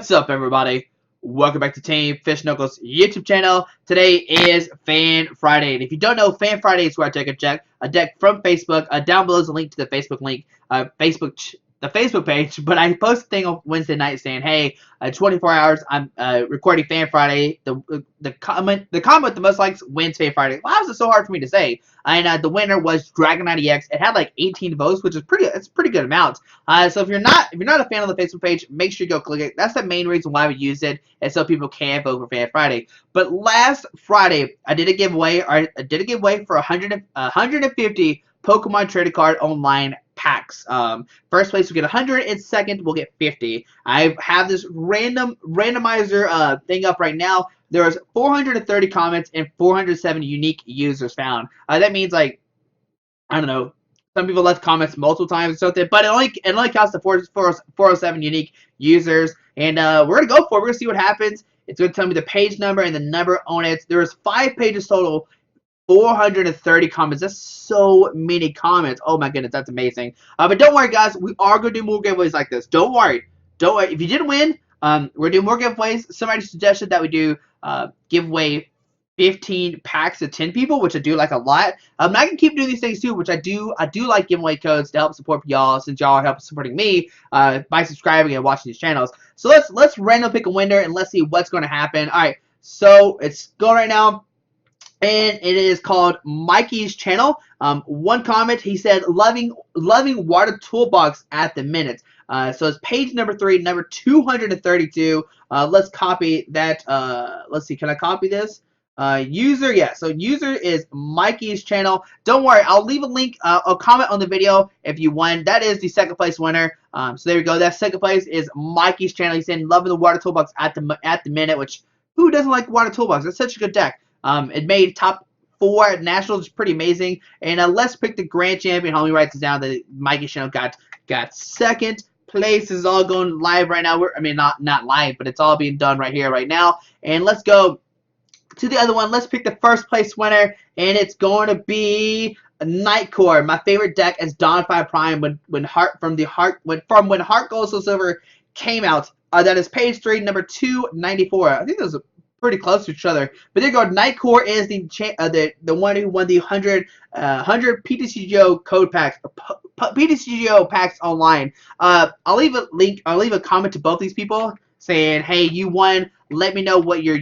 What's up, everybody? Welcome back to Team Fish Knuckles YouTube channel. Today is Fan Friday, and if you don't know, Fan Friday is where I take a deck from Facebook. Down below is a link to the Facebook link, the Facebook page. But I post a thing on Wednesday night saying, "Hey, 24 hours. I'm recording Fan Friday. The comment with the most likes wins Fan Friday." Why was it so hard for me to say? And the winner was Dragonite-EX. It had like 18 votes, which is it's a pretty good amount. So if you're not a fan of the Facebook page, make sure you go click it. That's the main reason why we use it, and so people can vote for Fan Friday. But last Friday, I did a giveaway. For 150 Pokemon trading card online packs. First place will get 100, and second will get 50. I have this randomizer thing up right now. There was 430 comments and 407 unique users found. That means, like, I don't know, some people left comments multiple times or something, but it only counts to 407 unique users. And we're gonna go for it. We're gonna see what happens. It's gonna tell me the page number and the number on it. There was 5 pages total. 430 comments. That's so many comments. Oh my goodness, that's amazing. But don't worry, guys. We are gonna do more giveaways like this. Don't worry. If you didn't win, we're doing more giveaways. Somebody suggested that we do give away 15 packs to 10 people, which I do like a lot. And I can keep doing these things too, which I do like giving away codes to help support y'all, since y'all are helping supporting me by subscribing and watching these channels. So let's random pick a winner and let's see what's going to happen. All right, so it's going right now. And it is called Mikey's channel. One comment, he said, loving water toolbox at the minute. So it's page number 3, number 232. Let's copy that. Let's see, can I copy this? User, yeah. So user is Mikey's channel. Don't worry, I'll leave a link. I'll comment on the video if you won. That is the second place winner. So there we go. That second place is Mikey's channel. He's saying loving the water toolbox at the minute. Which, who doesn't like water toolbox? It's such a good deck. It made top 4 at Nationals, which is pretty amazing. And let's pick the grand champion. Homie writes it down that Mikey's channel got second place. This is all going live right now. I mean, not live, but it's all being done right here, right now. And let's go to the other one. Let's pick the first place winner, and it's going to be Nightcore. My favorite deck as Donphi Prime when Heart Gold Soul Silver came out. That is page 3, number 294. I think those are pretty close to each other. But there you go. Nightcore is the one who won the 100 PTCGO code packs, PTCGO packs online. I'll leave a link. I'll leave a comment to both these people saying, "Hey, you won. Let me know what your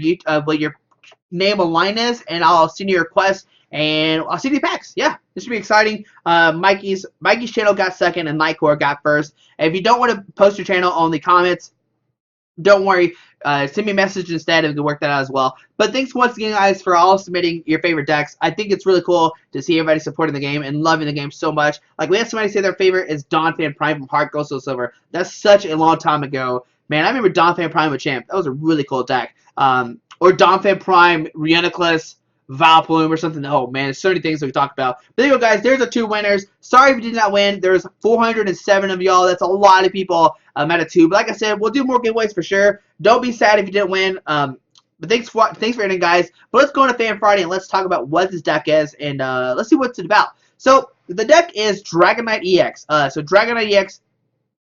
name online is, and I'll send you a request, and I'll send you packs." Yeah, this should be exciting. Mikey's channel got second, and Nightcore got first. And if you don't want to post your channel on the comments, don't worry. Send me a message instead, and we can work that out as well. But thanks once again, guys, for all submitting your favorite decks. I think it's really cool to see everybody supporting the game and loving the game so much. Like, we had somebody say their favorite is Donphan Prime from Heart Gold Soul Silver. That's such a long time ago. Man, I remember Donphan Prime with Champ. That was a really cool deck. Or Donphan Prime, Reuniclus, Valplume, or something. Oh, man, there's so many things we can talk about. But there you go, guys. There's the 2 winners. Sorry if you did not win. There's 407 of y'all. That's a lot of people out of 2. But like I said, we'll do more giveaways for sure. Don't be sad if you didn't win. But thanks for ending, guys. But let's go into Fan Friday and let's talk about what this deck is, and let's see what it's about. So the deck is Dragonite-EX. So Dragonite-EX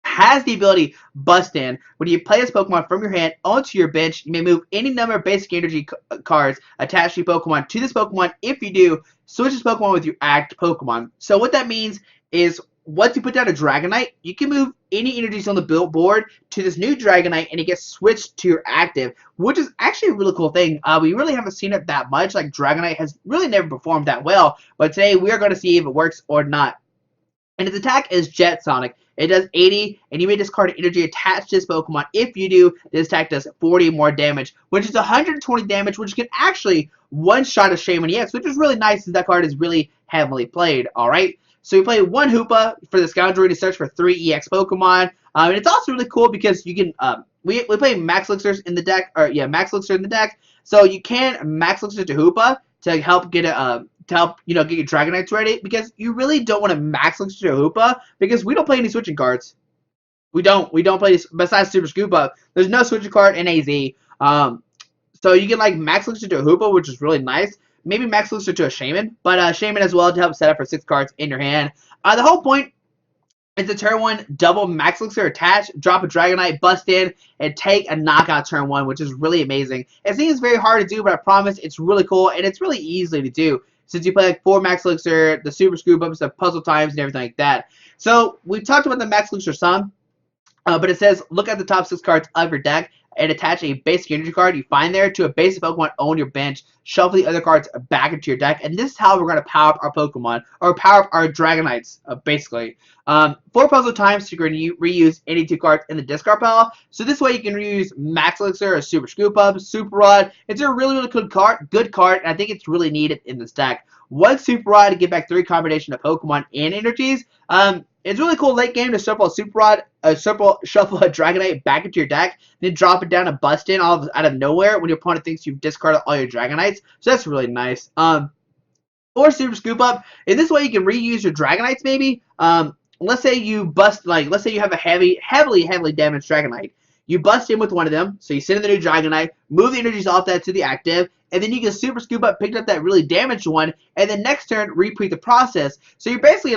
has the ability Bust In. When you play this Pokemon from your hand onto your bench, you may move any number of basic energy cards attached to your Pokemon to this Pokemon. If you do, switch this Pokemon with your active Pokemon. So what that means is, once you put down a Dragonite, you can move any energies on the board to this new Dragonite, and it gets switched to your active, which is actually a really cool thing. We really haven't seen it that much. Like, Dragonite has really never performed that well, but today we are going to see if it works or not. And its attack is Jet Sonic. It does 80, and you may discard energy attached to this Pokemon. If you do, this attack does 40 more damage, which is 120 damage, which can actually one-shot a Shaymin-EX, which is really nice since that card is really heavily played, alright? So we play 1 Hoopa for the Scoundrel to search for 3 EX Pokemon. And it's also really cool because you can, we play Max Elixirs in the deck, Max Elixir in the deck. So you can Max Elixir to Hoopa to help get a, get your Dragonites ready, because you really don't want to Max Elixir to Hoopa because we don't play any switching cards. We don't play this, besides Super Scuba. There's no switching card in AZ. So you can like Max Elixir to Hoopa, which is really nice. Maybe Max Elixir to a Shaymin, but Shaymin as well to help set up for 6 cards in your hand. The whole point It's a turn 1 double Max Elixir attach, drop a Dragonite, bust in, and take a knockout turn 1, which is really amazing. It seems very hard to do, but I promise it's really cool, and it's really easy to do. Since you play like 4 Max Elixir, the Super Scoop Ups, the Puzzle Times, and everything like that. So, we talked about the Max Elixir some. But it says, look at the top 6 cards of your deck and attach a basic energy card you find there to a basic Pokemon on your bench. Shuffle the other cards back into your deck. And this is how we're going to power up our Pokemon, or power up our Dragonites, basically. 4 puzzle times, so you're going to reuse any 2 cards in the discard pile. So this way you can reuse Max Elixir, or Super Scoop Up, Super Rod. It's a really, really good card, and I think it's really needed in this deck. 1 Super Rod to get back 3 combination of Pokemon and energies. It's really cool late game to shuffle a Super Rod, shuffle a Dragonite back into your deck, then drop it down and bust in out of nowhere when your opponent thinks you've discarded all your Dragonites. So that's really nice. Or Super Scoop Up. In this way, you can reuse your Dragonites maybe. Let's say you bust, let's say you have a heavily damaged Dragonite. You bust in with one of them, so you send in the new Dragonite, move the energies off that to the active, and then you can Super Scoop Up, pick up that really damaged one, and then next turn, repeat the process. So you're basically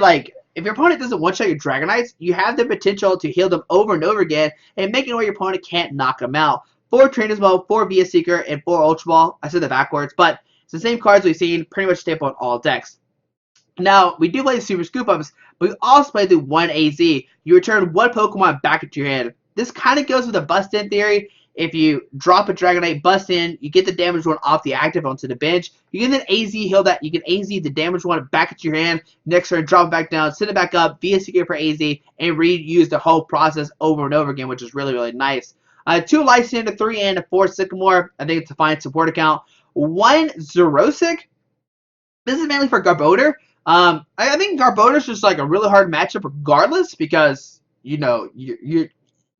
if your opponent doesn't one-shot your Dragonites, you have the potential to heal them over and over again and make it where your opponent can't knock them out. 4 Trainers Mail, 4 VS Seeker, and 4 Ultra Ball. I said that backwards, but it's the same cards we've seen pretty much staple on all decks. Now, we do play the Super Scoop Ups, but we also play the 1 AZ. You return 1 Pokemon back into your hand. This kind of goes with the bust-in theory. If you drop a Dragonite, bust in, you get the damaged one off the active onto the bench. You can then AZ heal that. You can AZ the damaged one back into your hand. Next turn, drop it back down, send it back up, via Secret for AZ, and reuse the whole process over and over again, which is really, really nice. 2 Lysandre, 3 and 4 Sycamore. I think it's a fine support account. 1 Xerosic. This is mainly for Garbodor. I think Garbodor's just like a really hard matchup regardless because, you know,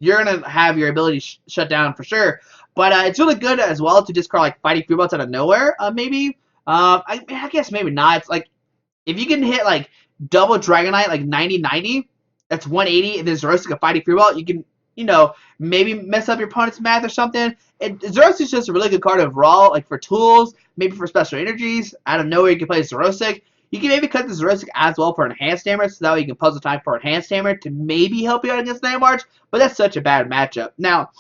you're going to have your ability shut down for sure. But it's really good as well to discard like Fighting Freebots out of nowhere, maybe. I guess maybe not. It's like, if you can hit like double Dragonite, like 90-90, that's 180, and then Xerosic a Fighting Freebot, you can, you know, maybe mess up your opponent's math or something. Xerosic's just a really good card overall, like for tools, maybe for special energies. Out of nowhere, you can play Xerosic. You can maybe cut the Xerosic as well for enhanced damage, so that way you can puzzle time for enhanced damage to maybe help you out against Night March, but that's such a bad matchup. Now,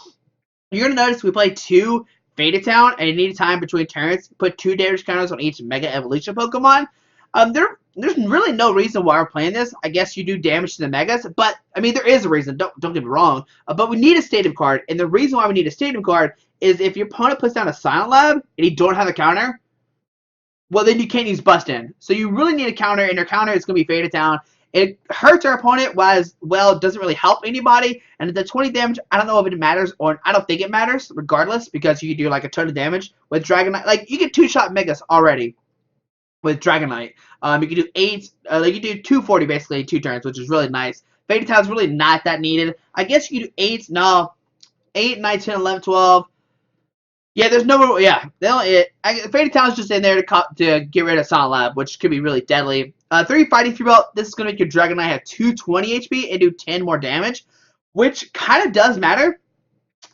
you're going to notice we play 2 Faded Town, and any time between turns, put 2 damage counters on each Mega Evolution Pokemon. There's really no reason why we're playing this. I guess you do damage to the Megas, but, I mean, there is a reason, don't get me wrong, but we need a Stadium card, and the reason why we need a Stadium card is if your opponent puts down a Silent Lab, and you don't have a counter, well, then you can't use Bust In. So you really need a counter, and your counter is going to be Faded Town. It hurts our opponent, whereas, well, it doesn't really help anybody. And at the 20 damage, I don't know if it matters, or I don't think it matters, regardless, because you can do, like, a ton of damage with Dragonite. Like, you can 2-shot Megas already with Dragonite. You can do 8, like, you do 240, basically, in 2 turns, which is really nice. Faded Town's really not that needed. I guess you can do 8, no, 8, 9, 10, 11, 12. Yeah, there's no, yeah, Faded Town's just in there to get rid of Silent Lab, which could be really deadly. 3 Fighting Freebot, this is going to make your Dragonite have 220 HP and do 10 more damage, which kind of does matter,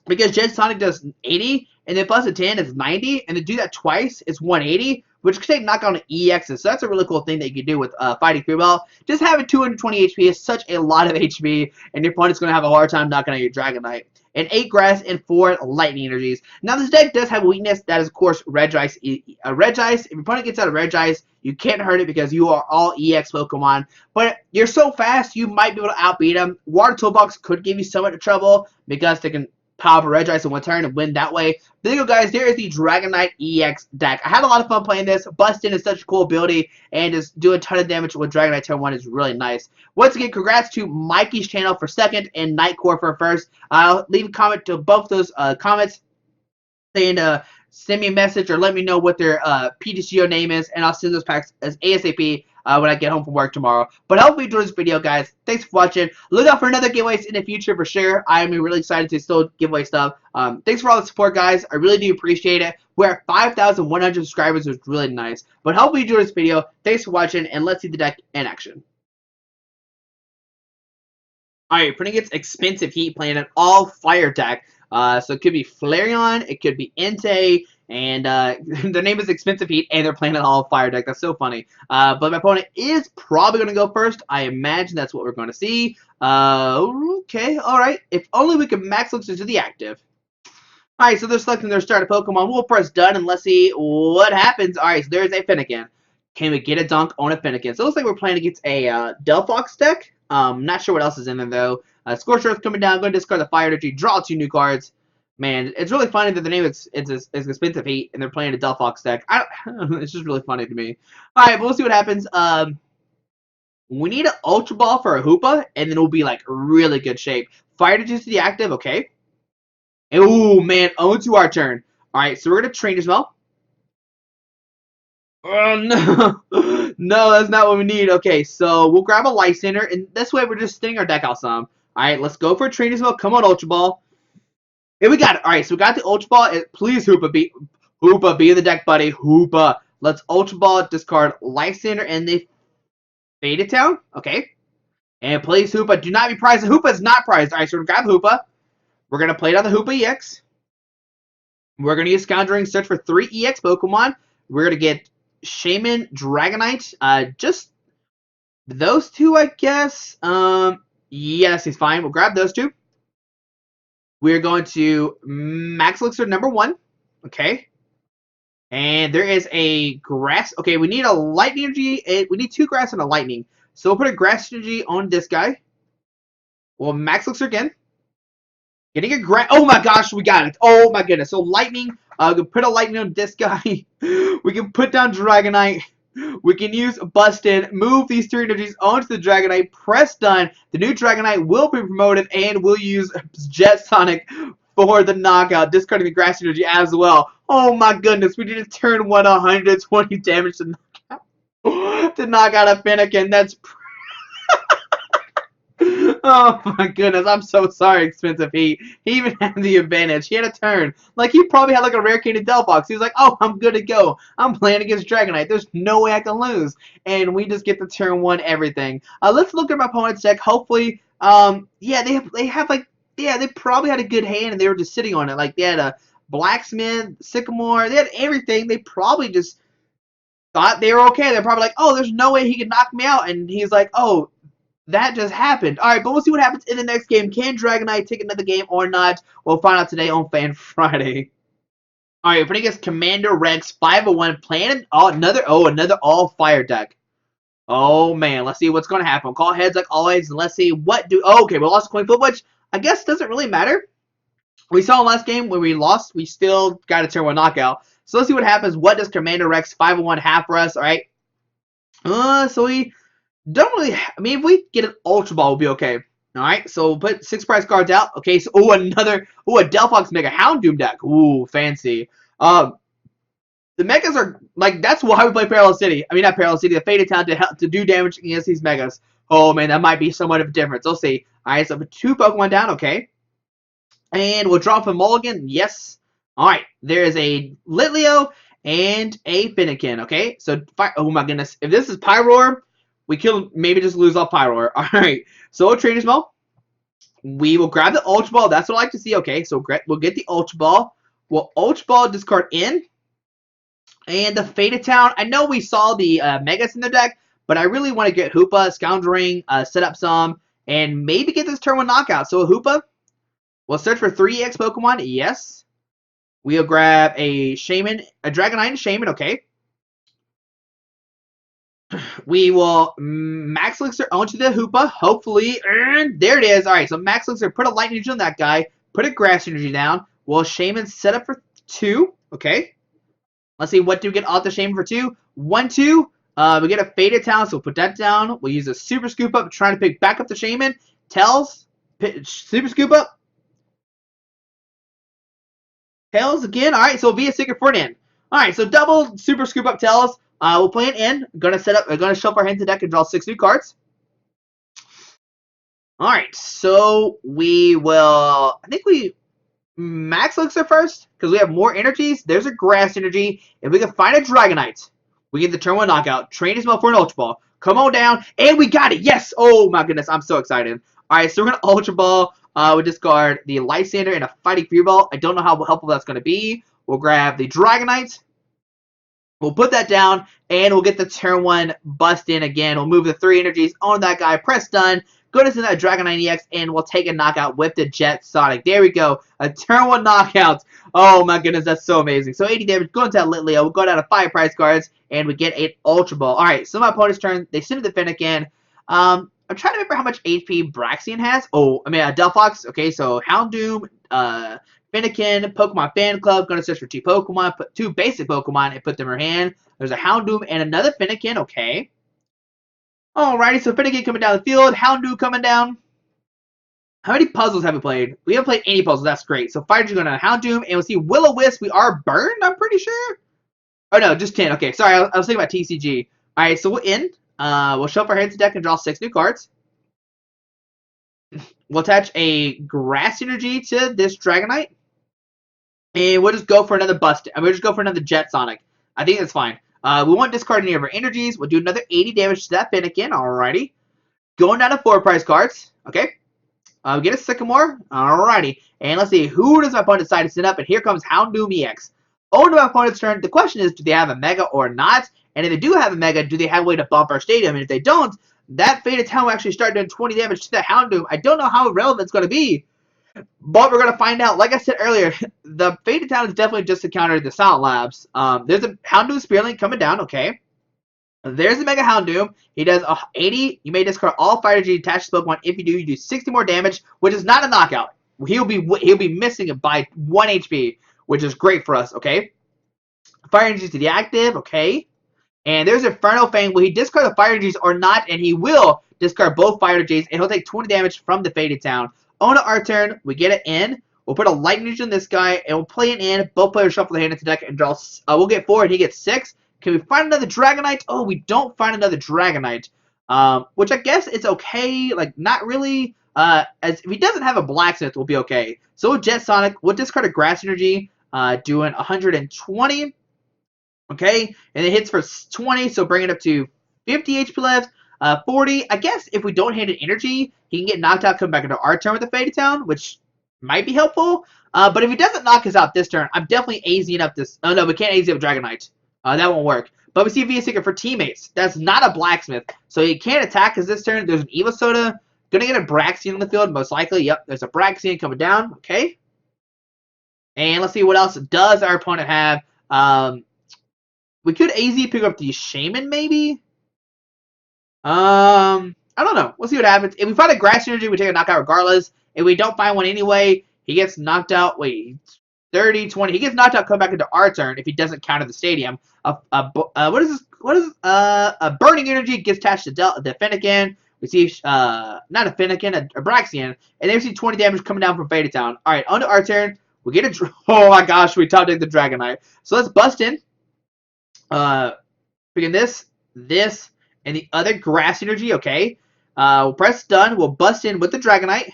because Jet Sonic does 80, and then plus a 10 is 90, and to do that twice is 180, which could take knockout on EXs, so that's a really cool thing that you can do with Fighting Freebot. Just having 220 HP is such a lot of HP, and your opponent's going to have a hard time knocking out your Dragonite. And 8 Grass and 4 Lightning Energies. Now this deck does have a weakness, that is of course Regice. Regice, if your opponent gets out of Regice, you can't hurt it because you are all EX Pokemon. But you're so fast, you might be able to outbeat them. Water Toolbox could give you somewhat of trouble because they can power up a Regice in one turn and win that way. There you go, guys. There is the Dragonite-EX deck. I had a lot of fun playing this. Bust In is such a cool ability, and just do a ton of damage with Dragonite turn 1 is really nice. Once again, congrats to Mikey's channel for 2nd and Nightcore for 1st. I'll leave a comment to both those comments saying send me a message or let me know what their PTCO name is, and I'll send those packs as ASAP when I get home from work tomorrow. But I hope you enjoyed this video, guys. Thanks for watching. Look out for another giveaways in the future for sure. I'm really excited to still give away stuff. Thanks for all the support, guys. I really do appreciate it. We're at 5,100 subscribers, which is really nice. But hope you enjoyed this video. Thanks for watching, and let's see the deck in action. Alright, putting its Expensive Heat playing an all-fire deck. So it could be Flareon, it could be Entei, and their name is Expensive Heat, and they're playing an all-fire deck. That's so funny. But my opponent is probably going to go first. I imagine that's what we're going to see. Okay, alright. If only we could Max Elixir to the active. Alright, so they're selecting their starter Pokemon. We'll press done and let's see what happens. Alright, so there's a Finnegan. Can we get a dunk on a Finnegan? So it looks like we're playing against a Delphox deck. Not sure what else is in there though. Scorched Earth coming down. Going to discard the Fire Energy. Draw 2 new cards. Man, it's really funny that the name is Expensive Heat and they're playing a Delphox deck. It's just really funny to me. Alright, but we'll see what happens. We need an Ultra Ball for a Hoopa, and then we'll be like really good shape. Fire Energy to the active, okay. Ooh, man, on to our turn. Alright, so we're going to Trainers Mail. Oh, no. No, that's not what we need. Okay, so we'll grab a Lysandre, and this way we're just thinning our deck out some. Alright, let's go for a Trainers Mail. Come on, Ultra Ball. Here we got it. Alright, so we got the Ultra Ball. Please, Hoopa, be in the deck, buddy. Hoopa. Let's Ultra Ball, discard Lysandre, and the Faded Town. Okay. And please, Hoopa, do not be prized. Hoopa is not prized. Alright, so we're going to grab Hoopa. We're going to play it on the Hoopa-EX. We're going to use Scoundrelling, search for 3 EX Pokemon. We're going to get Shaymin, Dragonite. Just those two, I guess. Yes, he's fine. We'll grab those two. We're going to Max Elixir number 1. Okay. And there is a Grass. Okay, we need a Lightning Energy. We need 2 Grass and a Lightning. So we'll put a Grass Energy on this guy. We'll Max Elixir again. Getting a Grass. Oh my gosh, we got it. Oh my goodness. So Lightning. We can put a Lightning on this guy. We can put down Dragonite. We can use Busted. Move these 3 energies onto the Dragonite. Press done. The new Dragonite will be promoted, and we'll use Jet Sonic for the knockout, discarding the Grass Energy as well. Oh my goodness, we did a turn 1 120 damage to knock out, a Finnegan. That's oh my goodness, I'm so sorry, Expensive Heat. He even had the advantage. He had a turn. Like, he probably had like a rare candy Delphox. He was like, oh, I'm good to go. I'm playing against Dragonite. There's no way I can lose. And we just get the turn 1 everything. Let's look at my opponent's deck. Hopefully, yeah, they have like, yeah, they probably had a good hand and they were just sitting on it. Like, they had a Blacksmith, Sycamore. They had everything. They probably just thought they were okay. They're probably like, oh, there's no way he can knock me out. And he's like, oh, that just happened. Alright, but we'll see what happens in the next game. Can Dragonite take another game or not? We'll find out today on Fan Friday. Alright, we're playing against Commander Rex 501, playing another all-fire deck. Oh, man. Let's see what's going to happen. Call heads like always, and let's see what do... Oh, okay, we lost a coin flip, which I guess doesn't really matter. We saw last game when we lost, we still got a turn 1 knockout. So let's see what happens. What does Commander Rex 501 have for us? Alright. So we... don't really, I mean, if we get an Ultra Ball, we'll be okay. Alright, so we'll put 6 prize cards out. Okay, so, a Delphox Mega Houndoom deck. Ooh, fancy. The Megas are, like, that's why we play Parallel City. I mean, not Parallel City, the Faded Town to do damage against these Megas. Oh, man, that might be somewhat of a difference. We'll see. Alright, so put 2 Pokemon down, okay. And we'll draw from Mulligan, yes. Alright, there is a Litleo and a Finnegan, okay. So, oh my goodness, if this is Pyroar, we kill, maybe just lose off Pyroar. Alright, so we'll Trainers Mail. We will grab the Ultra Ball. That's what I like to see. Okay, so we'll get the Ultra Ball. We'll Ultra Ball, discard in. And the Faded Town. I know we saw the Megas in the deck, but I really want to get Hoopa, Scoundrelling, set up some, and maybe get this turn 1 knockout. So a Hoopa. We'll search for 3 EX Pokemon. Yes. We'll grab a Shaymin, a Dragonite and Shaymin. Okay. We will Max Elixir onto the Hoopa, hopefully, and there it is. Alright, so Max Elixir, put a Lightning Energy on that guy, put a Grass Energy down. We'll Shaymin set up for 2, okay. Let's see, what do we get off the Shaymin for 2? 1, 2, we get a Faded Town, so we'll put that down. We'll use a Super Scoop Up, trying to pick back up the Shaymin. Tails, Super Scoop Up. Tails again, alright, so it'll be a Seeker for an in. Alright, so double Super Scoop Up Tails. We'll play an in. Gonna shuffle our hand to deck and draw 6 new cards. Alright, so we will, I think we Max Elixir first, because we have more energies. There's a Grass Energy. If we can find a Dragonite, we get the turn 1 knockout. Trainers Mail for an Ultra Ball. Come on down, and we got it! Yes! Oh my goodness, I'm so excited. Alright, so we're gonna Ultra Ball. We discard the Lysandre and a Fighting Fury Ball. I don't know how helpful that's gonna be. We'll grab the Dragonite. We'll put that down, and we'll get the turn 1 bust in again. We'll move the 3 energies on that guy. Press done. Go to that Dragonite-EX, and we'll take a knockout with the Jet Sonic. There we go. A turn 1 knockout. Oh my goodness, that's so amazing. So 80 damage, go into that Litleo. We'll go down to 5 prize cards, and we get an Ultra Ball. Alright, so my opponent's turn. They send the Fennekin. I'm trying to remember how much HP Braixen has. Delphox. Okay, so Houndoom, Fennekin, Pokemon Fan Club. Going to search for 2 Pokemon, put 2 basic Pokemon, and put them in her hand. There's a Houndoom and another Fennekin. Okay. Alrighty, so Fennekin coming down the field. Houndoom coming down. How many puzzles have we played? We haven't played any puzzles. That's great. So Fighter's going to Houndoom, and we'll see Will-O-Wisp. We are burned, I'm pretty sure. Oh, no, just 10. Okay, sorry, I was thinking about TCG. Alright, so we'll end. We'll shuffle our hands deck and draw 6 new cards. We'll attach a Grass Energy to this Dragonite. And we'll just go for another Bust. We'll just go for another Jet Sonic. I think that's fine. We won't discard any of our energies. We'll do another 80 damage to that Fennekin. Alrighty. Going down to 4 prize cards. Okay. We get a Sycamore. Alrighty. And let's see. Who does my opponent decide to send up? And here comes Houndoom EX. On to my opponent's turn. The question is, do they have a Mega or not? And if they do have a Mega, do they have a way to bump our stadium? And if they don't, that Faded Town will actually start doing 20 damage to the Houndoom. I don't know how relevant it's going to be. But we're going to find out. Like I said earlier, the Faded Town is definitely just to counter the Silent Labs. There's a Houndoom Spearlink coming down. Okay. There's the Mega Houndoom. He does 80. You may discard all Fire Energy attached to Pokemon. If you do, you do 60 more damage, which is not a knockout. He'll be missing it by 1 HP, which is great for us. Okay. Fire Energy to the active. Okay. And there's Inferno Fang. Will he discard the Fire Energies or not? And he will discard both Fire Energies, and he'll take 20 damage from the Faded Town. On to our turn, we get it in. We'll put a Lightning Energy on this guy, and we'll play it in. Both players shuffle their hand into the deck and draw. We'll get 4, and he gets 6. Can we find another Dragonite? Oh, we don't find another Dragonite. Which I guess is okay. Like, not really. As if he doesn't have a Blacksmith, we'll be okay. So with Jet Sonic, we'll discard a Grass Energy, doing 120. Okay, and it hits for 20, so bring it up to 50 HP left. 40. I guess if we don't hand it energy, he can get knocked out, come back into our turn with the Faded Town, which might be helpful. But if he doesn't knock us out this turn, I'm definitely AZing up this. Oh no, we can't AZ up Dragonite. That won't work. But we see if he is Seeker for teammates. That's not a Blacksmith, so he can't attack us this turn. There's an Evosoda. Gonna get a Braixen on the field, most likely. Yep, there's a Braixen coming down. Okay. And let's see what else does our opponent have. We could AZ pick up the Shaymin, maybe? I don't know. We'll see what happens. If we find a Grass Energy, we take a knockout regardless. If we don't find one anyway, he gets knocked out. Wait, 30, 20. He gets knocked out, come back into our turn if he doesn't counter the stadium. What is this? What is this? A Burning Energy gets attached to the Fennekin. We see, not a Fennekin, a Braixen. And then we see 20 damage coming down from Faded Town. Alright, on to our turn. We get a... Oh my gosh, we top deck the Dragonite. So let's bust in. Picking this, and the other Grass Energy, okay. We'll press done. We'll bust in with the Dragonite.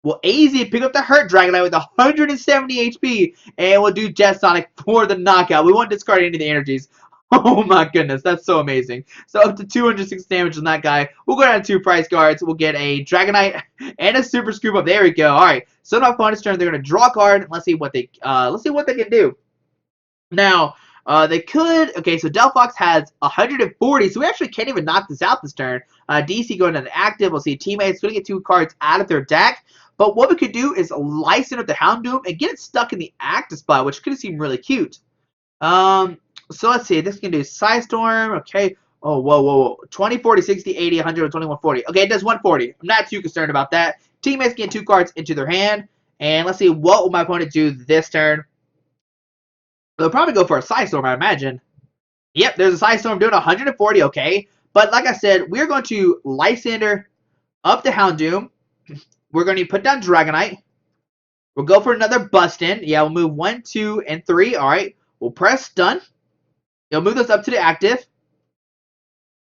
We'll AZ pick up the hurt Dragonite with 170 HP, and we'll do Jet Sonic for the knockout. We won't discard any of the energies. Oh my goodness, that's so amazing. So up to 206 damage on that guy. We'll go down to 2 prize cards. We'll get a Dragonite and a Super Scoop Up. There we go. Alright, so on my opponent's turn, they're gonna draw a card. Let's see what they can do. Now, they could... Okay, so Delphox has 140, so we actually can't even knock this out this turn. DC going to the active. We'll see teammates going to get 2 cards out of their deck. But what we could do is Lysandre up the Houndoom and get it stuck in the active spot, which could seem really cute. So let's see. This can do Psystorm. Okay. Oh, whoa. 20, 40, 60, 80, 100, 21, 40. Okay, it does 140. I'm not too concerned about that. Teammates get 2 cards into their hand. And let's see, what will my opponent do this turn? They'll probably go for a Psystorm, I imagine. Yep, there's a Psystorm doing 140, okay. But like I said, we're going to Lysandre up the Houndoom. We're going to put down Dragonite. We'll go for another Bust In. Yeah, we'll move 1, 2, and 3. Alright, we'll press done. It'll move us up to the active.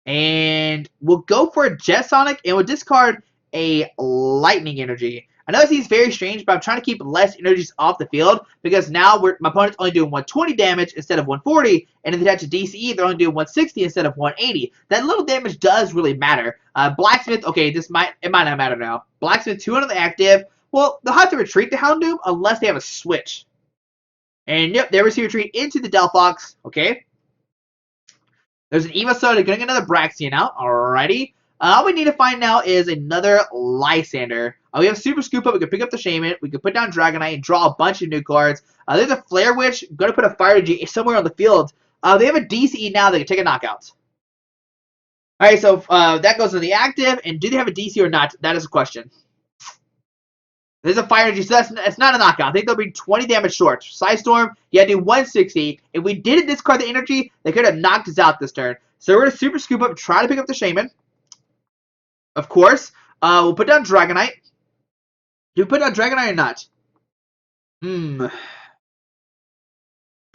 And we'll go for a Jet Sonic, and we'll discard a Lightning Energy. I know this seems very strange, but I'm trying to keep less energies off the field because now my opponent's only doing 120 damage instead of 140, and if they attach a DCE, they're only doing 160 instead of 180. That little damage does really matter. Blacksmith, okay, it might not matter now. Blacksmith 2 on the active. Well, they'll have to retreat the Houndoom unless they have a switch. And yep, there we see retreat into the Delphox. Okay. There's an Evosoda getting another Braixen out. Alrighty. All we need to find now is another Lysandre. We have Super Scoop Up. We can pick up the Shaymin. We can put down Dragonite and draw a bunch of new cards. There's a Flare Witch. Going to put a Fire Energy somewhere on the field. They have a DCE now that can take a knockout. Alright, so that goes into the active. And do they have a DC or not? That is a question. There's a Fire Energy, so that's not a knockout. I think they'll be 20 damage short. Psystorm, you had to do 160. If we didn't discard the energy, they could have knocked us out this turn. So we're going to Super Scoop Up, try to pick up the Shaymin. Of course. We'll put down Dragonite. Do we put down Dragonite or not? Because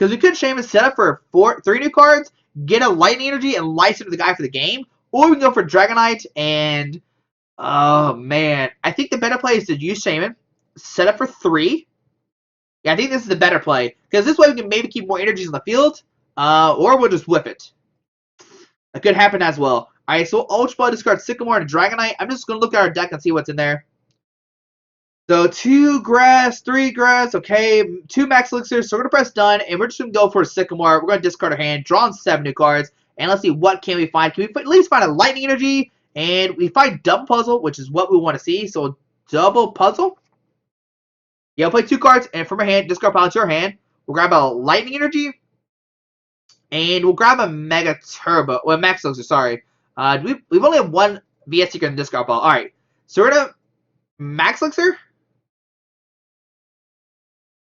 we could Shaymin set up for 3 new cards, get a Lightning Energy, and Lysandre the guy for the game. Or we can go for Dragonite and... Oh, man. I think the better play is to use Shaymin, set up for 3. Yeah, I think this is the better play. Because this way we can maybe keep more energies on the field. Or we'll just whip it. That could happen as well. Alright, so Ultra Ball discard Sycamore and Dragonite. I'm just going to look at our deck and see what's in there. So 2 grass, 3 grass, okay. 2 Max Elixir, so we're going to press done. And we're just going to go for a Sycamore. We're going to discard our hand, draw on 7 new cards. And let's see, what can we find? Can we at least find a Lightning Energy? And we find double puzzle, which is what we want to see. So double puzzle. Yeah, we'll play 2 cards, and from our hand, discard pile to our hand. We'll grab a Lightning Energy. And we'll grab a Mega Turbo. Well, Max Elixir, sorry. We've only have 1 VS Seeker in the discard pile. Alright. So we're gonna Max Elixir.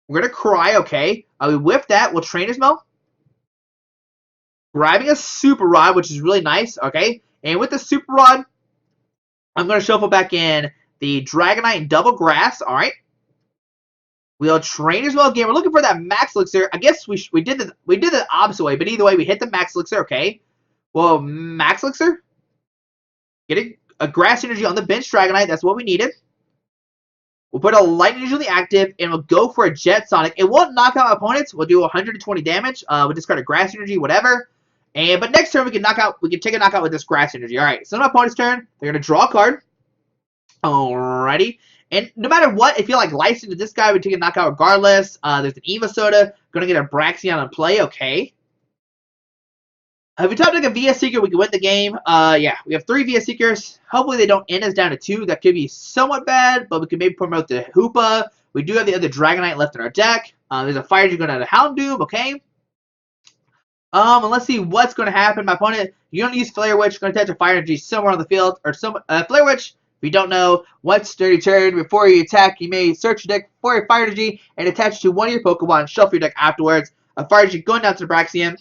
We're gonna cry, okay. We whip that. We'll Trainers Mail. Grabbing a Super Rod, which is really nice, okay. And with the Super Rod, I'm going to shuffle back in the Dragonite and Double Grass. All right. We'll Trainers Mail again. We're looking for that Max Elixir. I guess we did the opposite way, but either way, we hit the Max Elixir. Okay. Well, Max Elixir. Getting a Grass Energy on the bench Dragonite. That's what we needed. We'll put a Lightning Energy on the active, and we'll go for a Jet Sonic. It won't knock out opponents. We'll do 120 damage. We'll discard a Grass Energy, whatever. But next turn we can take a knockout with this Grass Energy. Alright, so on my opponent's turn, they're gonna draw a card. Alrighty. And no matter what, if you like Lysandre to this guy, we take a knockout regardless. There's an Eva Soda, gonna get a Braxion in play, okay. If we top deck a VS Seeker, we can win the game. Yeah, we have 3 VS Seekers. Hopefully they don't end us down to 2. That could be somewhat bad, but we can maybe promote the Hoopa. We do have the other Dragonite left in our deck. There's a Fire Energy going to Houndoom, okay. And let's see what's going to happen. My opponent, you're going to use Flare Witch, going to attach a Fire Energy somewhere on the field, or Flare Witch. If you don't know, once during your turn, before you attack, you may search your deck for your Fire Energy and attach it to one of your Pokemon and shuffle your deck afterwards. A Fire Energy going down to the Braxion.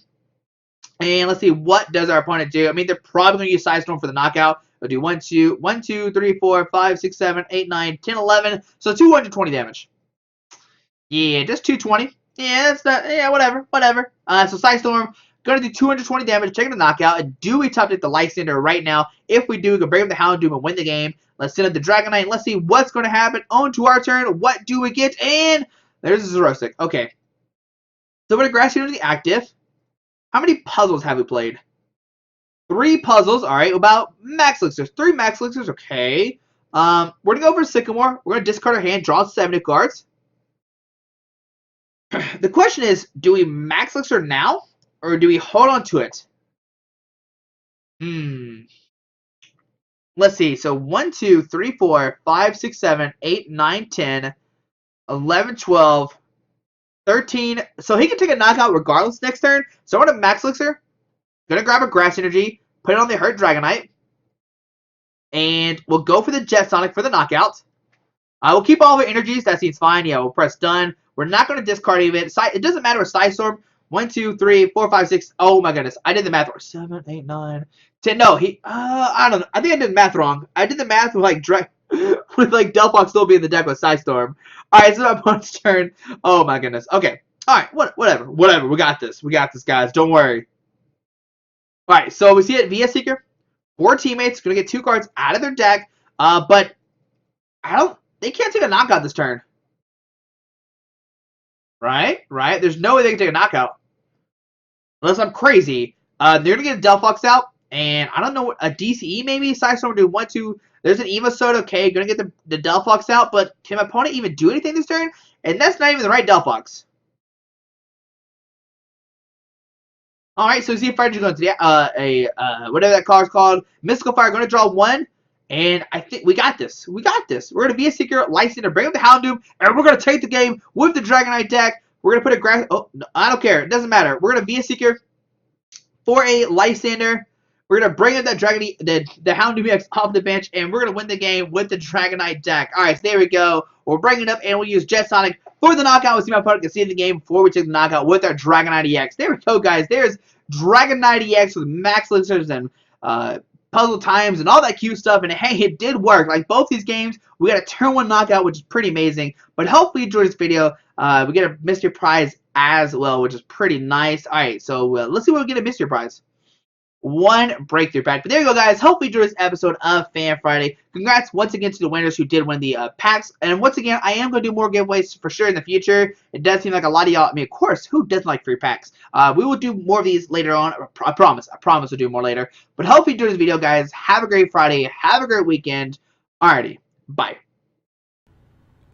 And let's see, what does our opponent do? I mean, they're probably going to use Psystorm for the knockout. They'll do 1, 2, 3, 4, 5, 6, 7, 8, 9, 10, 11. So 220 damage. Yeah, just 220. Yeah, that's not, yeah, whatever. So Psystorm, going to do 220 damage, taking the knockout. And do we top deck the Lysandre right now? If we do, we can bring up the Houndoom and win the game. Let's send up the Dragonite, and let's see what's going to happen. On to our turn. What do we get? And there's a Xerosic. Okay. So we're going to Grass into the active. How many puzzles have we played? 3 puzzles. All right. About Max Elixirs. 3 Max Elixirs. Okay. We're going to go for Sycamore. We're going to discard our hand, draw 7 new cards. The question is, do we Max Elixir now, or do we hold on to it? Let's see. So 1, 2, 3, 4, 5, 6, 7, 8, 9, 10, 11, 12, 13. So he can take a knockout regardless next turn. So I'm going to Max Elixir. Going to grab a Grass Energy. Put it on the Hurt Dragonite. And we'll go for the Jet Sonic for the knockout. We'll keep all of our energies. That seems fine. Yeah, we'll press done. We're not going to discard even. It doesn't matter with Psystorm. 1, 2, 3, 4, 5, 6. Oh my goodness. I did the math wrong. 7, 8, 9, 10. No, I don't know. I think I did the math wrong. I did the math with like Delphox still being in the deck with Psystorm. Alright, so my opponent's turn. Oh my goodness. Okay. Alright, whatever. We got this. We got this, guys. Don't worry. Alright, so we see it VS Seeker. 4 teammates. Gonna get 2 cards out of their deck. But they can't take a knockout this turn. Right? There's no way they can take a knockout. Unless I'm crazy. They're going to get a Delphox out. And I don't know, a DCE maybe? Psystorm will do 1, 2. There's an Eva Soda. Okay, going to get the Delphox out. But can my opponent even do anything this turn? And that's not even the right Delphox. Alright, so see Fire going to the, whatever that card is called. Mystical Fire, going to draw one. And I think we got this. We got this. We're going to be a Seeker, Lysandre, bring up the Houndoom, and we're going to take the game with the Dragonite deck. We're going to put a grass. Oh, no, I don't care. It doesn't matter. We're going to be a Seeker for a Lysandre. We're going to bring up that the Houndoom EX off the bench, and we're going to win the game with the Dragonite deck. Alright, so there we go. We'll bring it up, and we'll use Jet Sonic for the knockout. We'll see my opponent can see the game before we take the knockout with our Dragonite-EX. There we go, guys. There's Dragonite-EX with Max Elixirs and Puzzle Times and all that cute stuff. And hey, it did work. Like both these games, we got a turn one knockout, which is pretty amazing. But hopefully you enjoyed this video. We get a mystery prize as well, which is pretty nice. Alright, so let's see what we get a mystery prize. One breakthrough pack. But there you go, guys. Hope you enjoyed this episode of Fan Friday. Congrats once again to the winners who did win the packs. And once again, I am going to do more giveaways for sure in the future. It does seem like a lot of y'all, I mean, of course, who doesn't like free packs? We will do more of these later on. I promise. I promise we'll do more later. But hope you enjoyed this video, guys. Have a great Friday. Have a great weekend. Alrighty. Bye.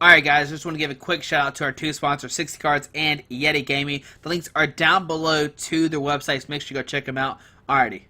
Alright guys, just want to give a quick shout out to our two sponsors, 60 Cards and Yeti Gaming. The links are down below to their websites. Make sure you go check them out. Alrighty.